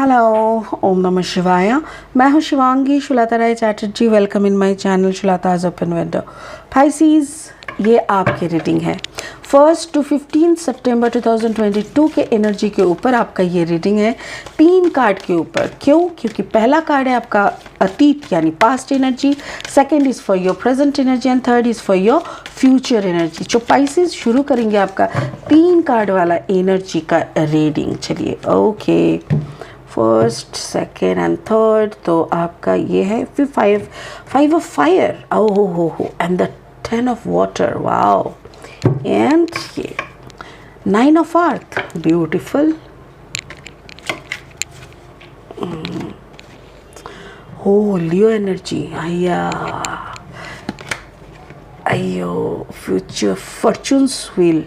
Hello, ओम नमः शिवाय। मैं हूँ Shivangi Shulta Rai Chatterjee. Welcome in my channel Shulta's open window. Pisces, ये आपकी रीडिंग है 1 to 15 सितंबर 2022 के एनर्जी के ऊपर आपका ये रीडिंग है 3 कार्ड के ऊपर। क्यों? क्योंकि पहला कार्ड है आपका अतीत यानी past energy, second is for your present energy and third is for your future energy. जो पाइसेस शुरू करेंगे आपका 3 कार्ड वाला एनर्जी का रीडिंग। चलिए, okay, first, second and third. तो आपका ये है फिर फाइव ऑफ फायर, ओह हो, and the 10 of water, wow, and ये 9 ऑफ अर्थ, ब्यूटिफुल। हो, लियो एनर्जी, अयो फ्यूचर फॉर्चून्स व्हील।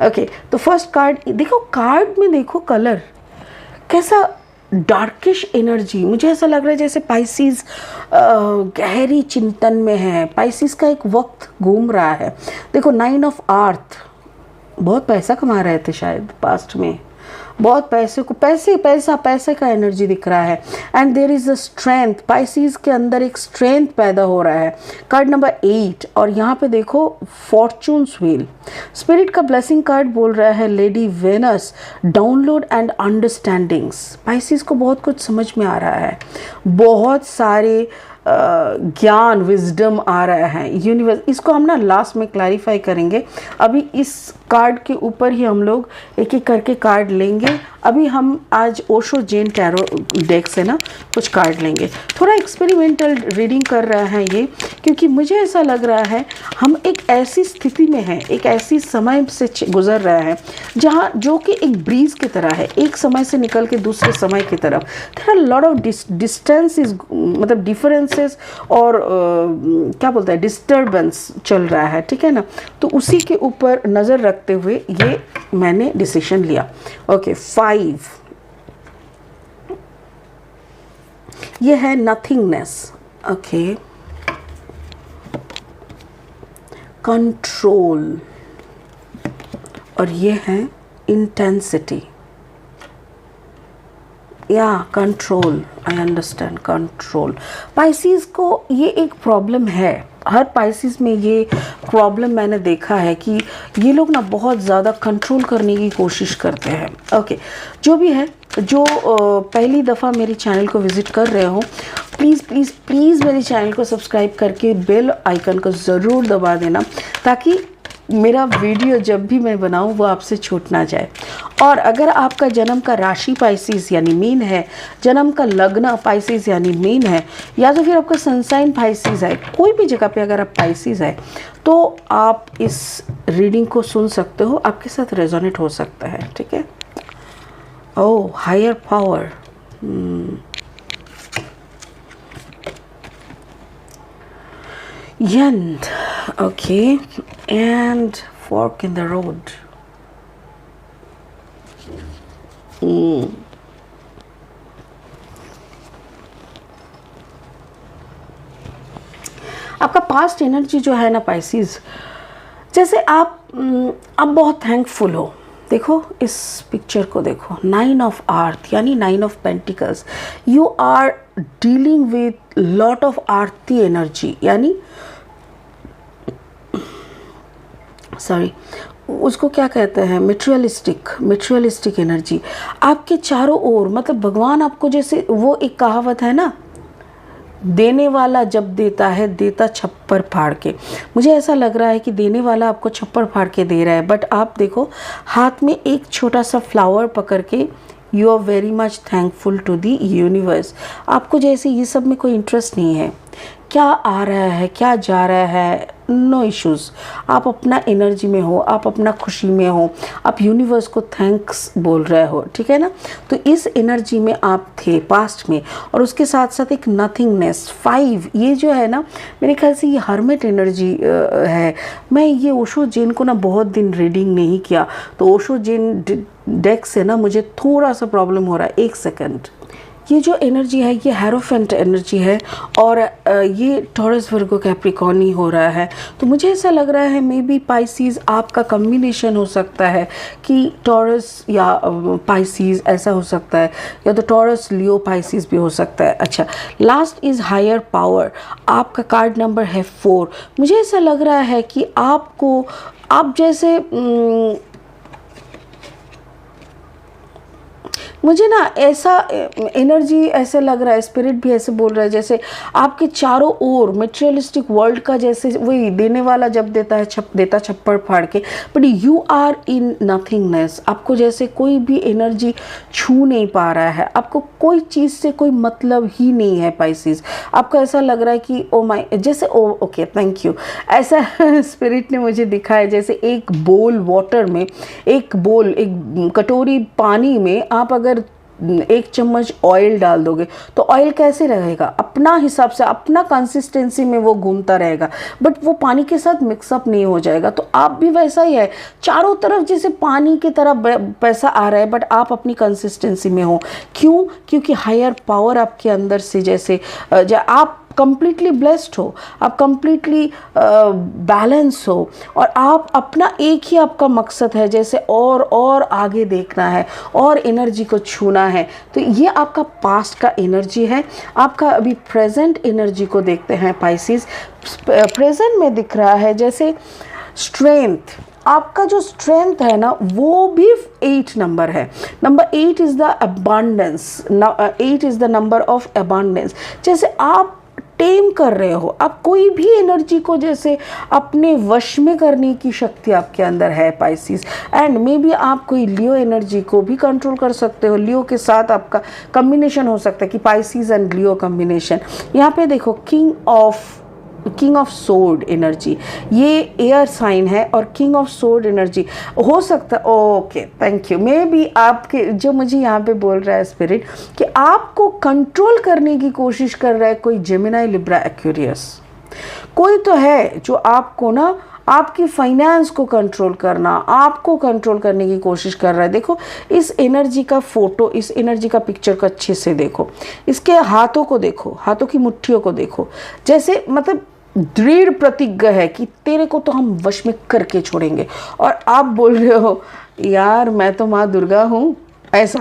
ओके, तो फर्स्ट कार्ड देखो, कार्ड में देखो कलर कैसा डार्किश एनर्जी। मुझे ऐसा लग रहा है जैसे पाइसेस गहरी चिंतन में है। पाइसेस का एक वक्त घूम रहा है। देखो, 9 ऑफ अर्थ, बहुत पैसा कमा रहे थे शायद पास्ट में, बहुत पैसे का एनर्जी दिख रहा है। And there is a strength, Pisces के अंदर एक स्ट्रेंथ पैदा हो रहा है। कार्ड नंबर 8, और यहाँ पे देखो फॉर्चून्स व्हील। स्पिरिट का ब्लेसिंग कार्ड बोल रहा है lady Venus, download and understandings. Pisces को बहुत कुछ समझ में आ रहा है, बहुत सारे ज्ञान, विजडम आ रहा है यूनिवर्स। इसको हम ना लास्ट में क्लैरिफाई करेंगे। अभी इस कार्ड के ऊपर ही हम लोग एक एक करके कार्ड लेंगे। अभी हम आज ओशो जैन टैरो डेक से ना कुछ कार्ड लेंगे। थोड़ा एक्सपेरिमेंटल रीडिंग कर रहा है ये, क्योंकि मुझे ऐसा लग रहा है हम एक ऐसी स्थिति में हैं, एक ऐसी समय से गुजर रहा है जहाँ जो कि एक ब्रीज की तरह है, एक समय से निकल के दूसरे समय की तरफ। There are lot of distances, मतलब डिफरेंसेस और क्या बोलते हैं, डिस्टर्बेंस चल रहा है, ठीक है ना। तो उसी के ऊपर नज़र रखते हुए ये मैंने डिसीजन लिया। ओके, 5, ये है नथिंगनेस, ओके, कंट्रोल, और ये है इंटेंसिटी या control. I understand, control. Pisces को ये एक प्रॉब्लम है, हर पाइसेस में ये प्रॉब्लम मैंने देखा है कि ये लोग ना बहुत ज़्यादा कंट्रोल करने की कोशिश करते हैं। ओके, जो भी है, जो पहली दफ़ा मेरे चैनल को विज़िट कर रहे हो, प्लीज़ प्लीज़ प्लीज़ मेरे चैनल को सब्सक्राइब करके बेल आइकन को ज़रूर दबा देना, ताकि मेरा वीडियो जब भी मैं बनाऊं वो आपसे छूट ना जाए। और अगर आपका जन्म का राशि पाइसेस यानी मीन है, जन्म का लग्न पाइसेस यानी मीन है, या तो फिर आपका सनसाइन पाइसेस है, कोई भी जगह पे अगर आप पाइसेस है, तो आप इस रीडिंग को सुन सकते हो, आपके साथ रेजोनेट हो सकता है, ठीक है। Oh, higher power, end, okay, and fork in the road. आपका पास्ट एनर्जी जो है ना पाइसेस, जैसे आप बहुत थैंकफुल हो। देखो इस पिक्चर को देखो, 9 ऑफ अर्थ यानी 9 of pentacles. You are dealing with lot of earthy energy, यानी सॉरी, उसको क्या कहते हैं, मेटेरियलिस्टिक एनर्जी आपके चारों ओर। मतलब भगवान आपको, जैसे वो एक कहावत है ना, देने वाला जब देता है, देता छप्पर फाड़ के। मुझे ऐसा लग रहा है कि देने वाला आपको छप्पर फाड़ के दे रहा है, बट आप देखो हाथ में एक छोटा सा फ्लावर पकड़ के, you are very much thankful to the universe. आपको जैसे ये सब में कोई इंटरेस्ट नहीं है, क्या आ रहा है क्या जा रहा है, नो इश्यूज़। आप अपना एनर्जी में हो, आप अपना खुशी में हो, आप यूनिवर्स को थैंक्स बोल रहे हो, ठीक है ना। तो इस एनर्जी में आप थे पास्ट में, और उसके साथ साथ एक नथिंगनेस 5, ये जो है ना, मेरे ख्याल से ये हर्मिट एनर्जी है। मैं ये ओशो जैन को ना बहुत दिन रीडिंग नहीं किया, तो ओशो जैन डेक से ना मुझे थोड़ा सा प्रॉब्लम हो रहा है। एक सेकंड, ये जो एनर्जी है ये हेरोफेंट एनर्जी है और ये टॉरस वर्गो कैप्रिकॉर्नी हो रहा है। तो मुझे ऐसा लग रहा है मे बी पाइसीज आपका कम्बिनेशन हो सकता है कि टॉरस या पाइसीज ऐसा हो सकता है, या तो टॉरस लियो पाइसीज भी हो सकता है। अच्छा, लास्ट इज़ हायर पावर, आपका कार्ड नंबर है 4। मुझे ऐसा लग रहा है कि आपको, आप जैसे मुझे ना ऐसा एनर्जी ऐसे लग रहा है, स्पिरिट भी ऐसे बोल रहा है जैसे आपके चारों ओर मटेरियलिस्टिक वर्ल्ड का, जैसे वही देने वाला जब देता है देता छप्पड़ फाड़ के, but you are in nothingness. आपको जैसे कोई भी एनर्जी छू नहीं पा रहा है, आपको कोई चीज़ से कोई मतलब ही नहीं है पाइसिस। आपको ऐसा लग रहा है कि ओ माई, जैसे ओ ओके थैंक यू, ऐसा स्पिरिट ने मुझे दिखाया जैसे एक बोल वाटर में, एक बोल, एक कटोरी पानी में आप अगर 1 चम्मच ऑयल डाल दोगे तो ऑयल कैसे रहेगा, अपना हिसाब से अपना कंसिस्टेंसी में वो घूमता रहेगा, बट वो पानी के साथ मिक्सअप नहीं हो जाएगा। तो आप भी वैसा ही है, चारों तरफ जैसे पानी की तरह पैसा आ रहा है बट आप अपनी कंसिस्टेंसी में हो। क्यों? क्योंकि हायर पावर आपके अंदर से जैसे आप कंप्लीटली ब्लेस्ड हो, आप कंप्लीटली बैलेंस हो, और आप अपना एक ही आपका मकसद है जैसे और आगे देखना है और एनर्जी को छूना है। तो ये आपका पास्ट का एनर्जी है। आपका अभी प्रेजेंट एनर्जी को देखते हैं पाइसिस। प्रेजेंट में दिख रहा है जैसे स्ट्रेंथ, आपका जो स्ट्रेंथ है ना वो भी 8 नंबर है। Number 8 is the abundance, 8 is the number of abundance. जैसे आप टेम कर रहे हो, आप कोई भी एनर्जी को जैसे अपने वश में करने की शक्ति आपके अंदर है पाइसिस। एंड मे बी आप कोई लियो एनर्जी को भी कंट्रोल कर सकते हो, लियो के साथ आपका कम्बिनेशन हो सकता है कि पाइसिस एंड लियो कम्बिनेशन। यहाँ पे देखो किंग ऑफ सोर्ड एनर्जी, ये एयर साइन है और किंग ऑफ सोर्ड एनर्जी हो सकता है। Okay thank you. May be आपके जो मुझे यहाँ पे बोल रहा है स्पिरिट कि आपको कंट्रोल करने की कोशिश कर रहा है कोई जेमिनी, लिब्रा, एक्वेरियस, कोई तो है जो आपको ना आपकी फाइनेंस को कंट्रोल करना, आपको कंट्रोल करने की कोशिश कर रहा है। देखो इस एनर्जी का फोटो, इस एनर्जी का पिक्चर को अच्छे से देखो, इसके हाथों को देखो, हाथों की मुट्ठियों को देखो, जैसे मतलब दृढ़ प्रतिज्ञा है कि तेरे को तो हम वश में करके छोड़ेंगे। और आप बोल रहे हो यार मैं तो माँ दुर्गा हूँ, ऐसा।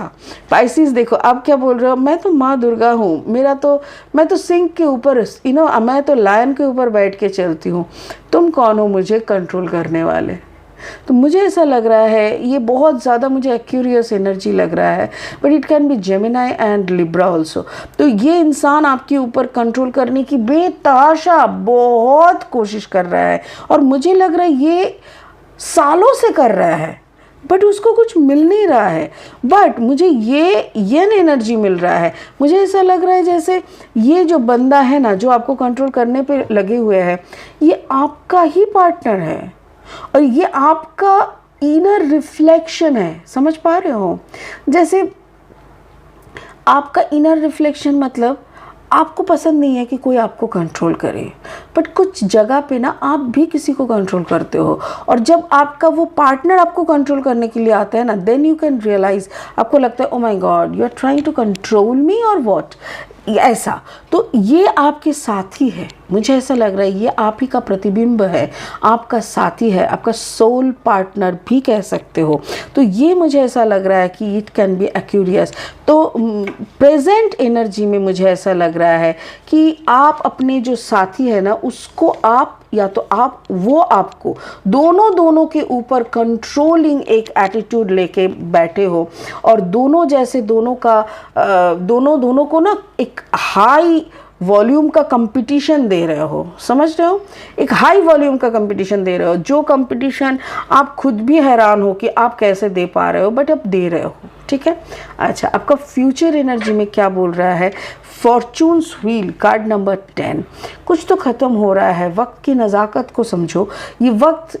पाइसिस देखो आप क्या बोल रहे हो, मैं तो माँ दुर्गा हूँ, मैं तो सिंह के ऊपर मैं तो लायन के ऊपर बैठ के चलती हूँ, तुम कौन हो मुझे कंट्रोल करने वाले। तो मुझे ऐसा लग रहा है ये बहुत ज़्यादा मुझे एक्यूरियस एनर्जी लग रहा है, but it can be Gemini and Libra also. तो ये इंसान आपके ऊपर कंट्रोल करने की बेतहाशा बहुत कोशिश कर रहा है और मुझे लग रहा है ये सालों से कर रहा है बट उसको कुछ मिल नहीं रहा है। बट मुझे ये एनर्जी मिल रहा है, मुझे ऐसा लग रहा है जैसे ये जो बंदा है ना जो आपको कंट्रोल करने पे लगे हुए हैं, ये आपका ही पार्टनर है और ये आपका इनर रिफ्लेक्शन है। समझ पा रहे हो? जैसे आपका इनर रिफ्लेक्शन मतलब आपको पसंद नहीं है कि कोई आपको कंट्रोल करे, बट कुछ जगह पे ना आप भी किसी को कंट्रोल करते हो, और जब आपका वो पार्टनर आपको कंट्रोल करने के लिए आता है ना, देन यू कैन रियलाइज, आपको लगता है oh my god you are trying to control me और व्हाट, ऐसा। तो ये आपके साथी है, मुझे ऐसा लग रहा है ये आप ही का प्रतिबिंब है, आपका साथी है, आपका सोल पार्टनर भी कह सकते हो। तो ये मुझे ऐसा लग रहा है कि इट कैन बी एक्यूरियस। तो प्रेजेंट एनर्जी में मुझे ऐसा लग रहा है कि आप अपने जो साथी है ना उसको आप या तो आप वो आपको दोनों के ऊपर कंट्रोलिंग एक एटीट्यूड लेके बैठे हो और दोनों को ना एक हाई वॉल्यूम का कंपटीशन दे रहे हो। समझ रहे हो? एक हाई वॉल्यूम का कंपटीशन दे रहे हो, जो कंपटीशन आप खुद भी हैरान हो कि आप कैसे दे पा रहे हो, बट आप दे रहे हो। ठीक है। अच्छा, आपका फ्यूचर एनर्जी में क्या बोल रहा है? Fortunes wheel, card number 10। कुछ तो ख़त्म हो रहा है, वक्त की नज़ाकत को समझो। ये वक्त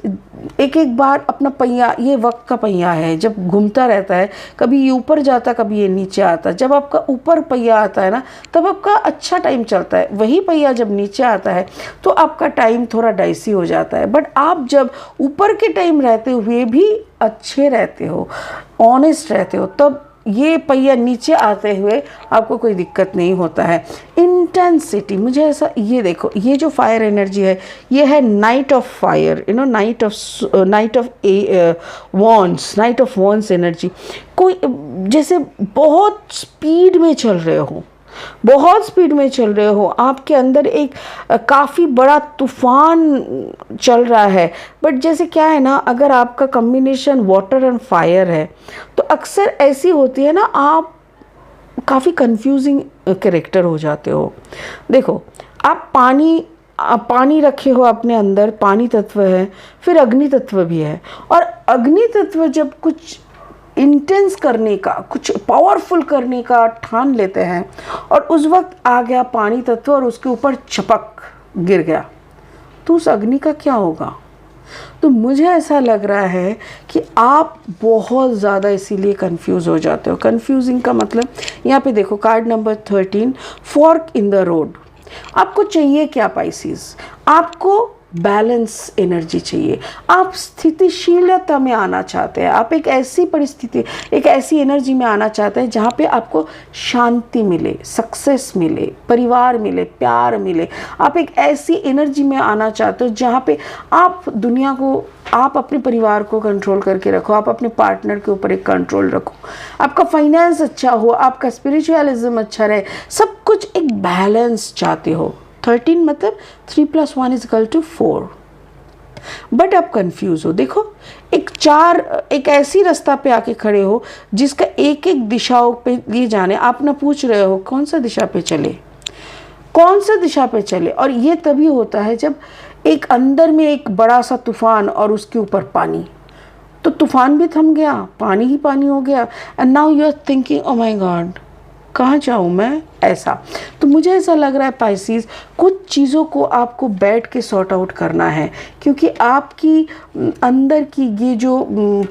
एक बार अपना पहिया, ये वक्त का पहिया है, जब घूमता रहता है, कभी ये ऊपर जाता कभी ये नीचे आता। जब आपका ऊपर पहिया आता है ना तब आपका अच्छा टाइम चलता है, वही पहिया जब नीचे आता है तो आपका टाइम थोड़ा डाइसी हो जाता है। बट आप जब ऊपर के टाइम रहते हुए भी अच्छे रहते हो, ऑनेस्ट रहते हो, तब ये पहिया नीचे आते हुए आपको कोई दिक्कत नहीं होता है। इंटेंसिटी, मुझे ऐसा, ये देखो, ये जो फायर एनर्जी है ये है night of fire, night of wands, night of wands energy. कोई जैसे बहुत स्पीड में चल रहे हो, बहुत स्पीड में चल रहे हो, आपके अंदर एक काफ़ी बड़ा तूफान चल रहा है। बट जैसे क्या है ना, अगर आपका कॉम्बिनेशन वाटर एंड फायर है तो अक्सर ऐसी होती है ना, आप काफ़ी कंफ्यूजिंग कैरेक्टर हो जाते हो। देखो, आप पानी रखे हो अपने अंदर, पानी तत्व है, फिर अग्नि तत्व भी है, और अग्नि तत्व जब कुछ इंटेंस करने का, कुछ पावरफुल करने का ठान लेते हैं और उस वक्त आ गया पानी तत्व और उसके ऊपर चपक गिर गया, तो उस अग्नि का क्या होगा? तो मुझे ऐसा लग रहा है कि आप बहुत ज़्यादा इसीलिए कंफ्यूज हो जाते हो। कंफ्यूजिंग का मतलब, यहाँ पे देखो card number 13, fork in the road. आपको चाहिए क्या पाइसिस? आपको बैलेंस एनर्जी चाहिए। आप स्थितिशीलता में आना चाहते हैं, आप एक ऐसी परिस्थिति, एक ऐसी एनर्जी में आना चाहते हैं जहाँ पे आपको शांति मिले, सक्सेस मिले, परिवार मिले, प्यार मिले। आप एक ऐसी एनर्जी में आना चाहते हो जहाँ पे आप दुनिया को, आप अपने परिवार को कंट्रोल करके रखो, आप अपने पार्टनर के ऊपर एक कंट्रोल रखो, आपका फाइनेंस अच्छा हो, आपका स्पिरिचुअलिज्म अच्छा रहे, सब कुछ एक बैलेंस चाहते हो। 13 मतलब 3 + 1 = 4। बट आप कंफ्यूज हो। देखो, एक ऐसी रास्ता पे आके खड़े हो जिसका एक एक दिशाओं पे ये जाने, आप ना पूछ रहे हो कौन सा दिशा पे चले, कौन सा दिशा पे चले। और ये तभी होता है जब एक अंदर में एक बड़ा सा तूफान और उसके ऊपर पानी, तो तूफान भी थम गया, पानी ही पानी हो गया, and now you are thinking, oh my God, कहाँ जाऊँ मैं, ऐसा। तो मुझे ऐसा लग रहा है पाइसिस, कुछ चीज़ों को आपको बैठ के सॉर्ट आउट करना है, क्योंकि आपकी अंदर की ये जो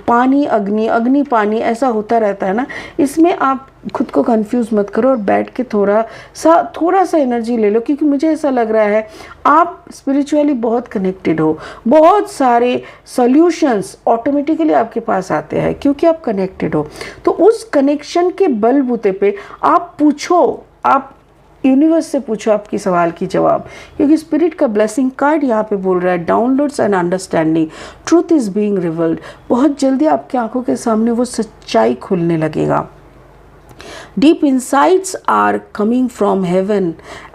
पानी अग्नि, अग्नि पानी ऐसा होता रहता है ना, इसमें आप खुद को कंफ्यूज मत करो और बैठ के थोड़ा सा एनर्जी ले लो। क्योंकि मुझे ऐसा लग रहा है आप स्पिरिचुअली बहुत कनेक्टेड हो, बहुत सारे सॉल्यूशंस ऑटोमेटिकली आपके पास आते हैं क्योंकि आप कनेक्टेड हो। तो उस कनेक्शन के बलबूते पे आप पूछो, आप यूनिवर्स से पूछो आपकी सवाल की जवाब, क्योंकि स्पिरिट का ब्लेसिंग कार्ड यहाँ पे बोल रहा है, downloads and understanding, truth is being revealed. बहुत जल्दी आपकी आंखों के सामने वो सच्चाई खुलने लगेगा। Deep insights are coming from heaven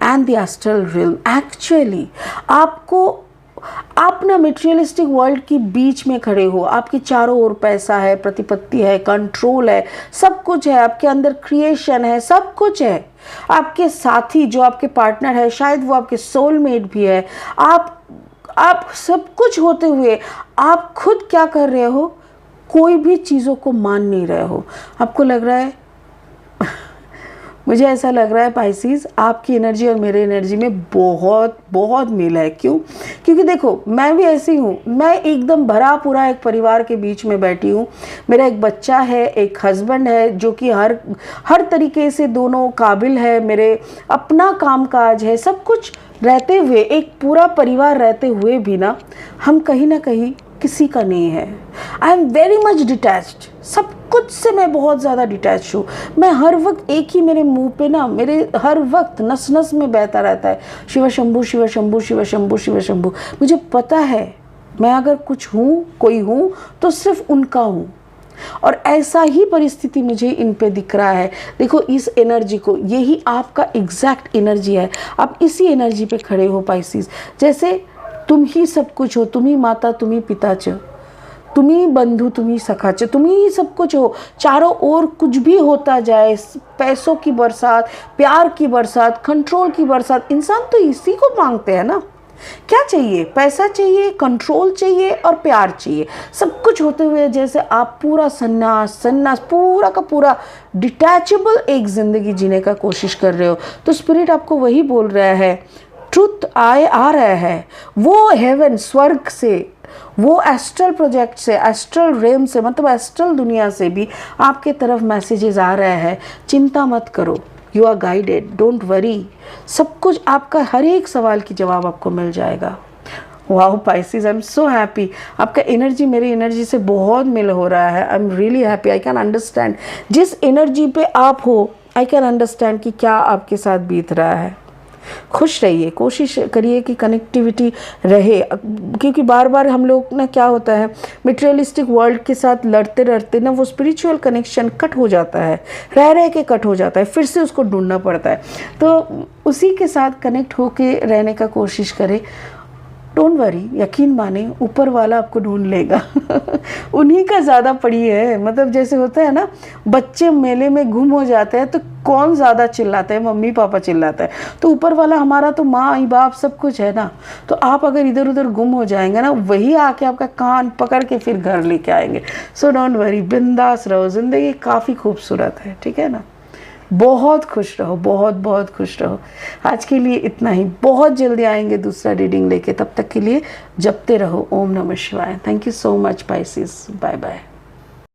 and the astral realm. Actually, आप ना मटेरियलिस्टिक वर्ल्ड के बीच में खड़े हो, आपके चारों ओर पैसा है, प्रतिपत्ति है, कंट्रोल है, सब कुछ है, आपके अंदर क्रिएशन है, सब कुछ है। आपके साथी जो आपके पार्टनर है, शायद वो आपके सोलमेट भी है। आप सब कुछ होते हुए आप खुद क्या कर रहे हो? कोई भी चीज़ों को मान नहीं रहे हो। आपको लग रहा है मुझे ऐसा लग रहा है पाइसिस, आपकी एनर्जी और मेरे एनर्जी में बहुत बहुत मेल है। क्यों? क्योंकि देखो, मैं भी ऐसी हूँ, मैं एकदम भरा पूरा एक परिवार के बीच में बैठी हूँ। मेरा एक बच्चा है, एक हस्बैंड है जो कि हर तरीके से दोनों काबिल है, मेरे अपना कामकाज है, सब कुछ रहते हुए, एक पूरा परिवार रहते हुए भी ना, हम कहीं ना कहीं किसी का नहीं है। I am very much detached, सब कुछ से मैं बहुत ज़्यादा डिटैच हूँ। मैं हर वक्त एक ही मेरे मुंह पे ना, मेरे हर वक्त नस नस में बहता रहता है, शिव शंभू शिव शंभू शिव शंभू शिव शंभू। मुझे पता है मैं अगर कुछ हूँ, कोई हूँ, तो सिर्फ उनका हूँ। और ऐसा ही परिस्थिति मुझे इन पे दिख रहा है। देखो, इस एनर्जी को, यही आपका एग्जैक्ट एनर्जी है। आप इसी एनर्जी पे खड़े हो पाइसिस। जैसे तुम ही सब कुछ हो, तुम ही माता, तुम ही पिता च, तुम ही बंधु, तुम ही सखा च, तुम ही सब कुछ हो। चारों ओर कुछ भी होता जाए, पैसों की बरसात, प्यार की बरसात, कंट्रोल की बरसात, इंसान तो इसी को मांगते हैं ना। क्या चाहिए? पैसा चाहिए, कंट्रोल चाहिए और प्यार चाहिए। सब कुछ होते हुए जैसे आप पूरा सन्नास पूरा का पूरा डिटैचेबल एक ज़िंदगी जीने का कोशिश कर रहे हो। तो स्पिरिट आपको वही बोल रहा है, ट्रुथ आ रहा है, वो हेवन, स्वर्ग से, वो एस्ट्रल प्रोजेक्ट से, एस्ट्रल रेम से, मतलब एस्ट्रल दुनिया से भी आपके तरफ मैसेजेस आ रहे हैं। चिंता मत करो, you are guided, don't worry. सब कुछ, आपका हर एक सवाल की जवाब आपको मिल जाएगा। Wow Pisces, I am so happy. आपका एनर्जी मेरी एनर्जी से बहुत मिल हो रहा है। I am really happy. I can understand जिस एनर्जी पे आप हो, आई कैन अंडरस्टैंड कि क्या आपके साथ बीत रहा है। खुश रहिए, कोशिश करिए कि कनेक्टिविटी रहे, क्योंकि बार बार हम लोग ना क्या होता है मटेरियलिस्टिक वर्ल्ड के साथ लड़ते लड़ते ना वो स्पिरिचुअल कनेक्शन कट हो जाता है, रह के कट हो जाता है, फिर से उसको ढूंढना पड़ता है। तो उसी के साथ कनेक्ट होके रहने का कोशिश करें। डोंट वरी, यकीन माने ऊपर वाला आपको ढूंढ लेगा। उन्हीं का ज़्यादा पड़ी है। मतलब जैसे होता है ना, बच्चे मेले में गुम हो जाते हैं तो कौन ज़्यादा चिल्लाता है? मम्मी पापा चिल्लाता है। तो ऊपर वाला हमारा तो माँ बाप सब कुछ है ना। तो आप अगर इधर उधर गुम हो जाएंगे ना, वही आके आपका कान पकड़ के फिर घर लेके आएंगे। सो डोंट वरी, बिंदास रहो, ज़िंदगी काफ़ी खूबसूरत है, ठीक है ना। बहुत खुश रहो, बहुत बहुत खुश रहो। आज के लिए इतना ही। बहुत जल्दी आएंगे दूसरा रीडिंग लेके, तब तक के लिए जपते रहो ओम नमः शिवाय। Thank you so much Pisces, bye bye.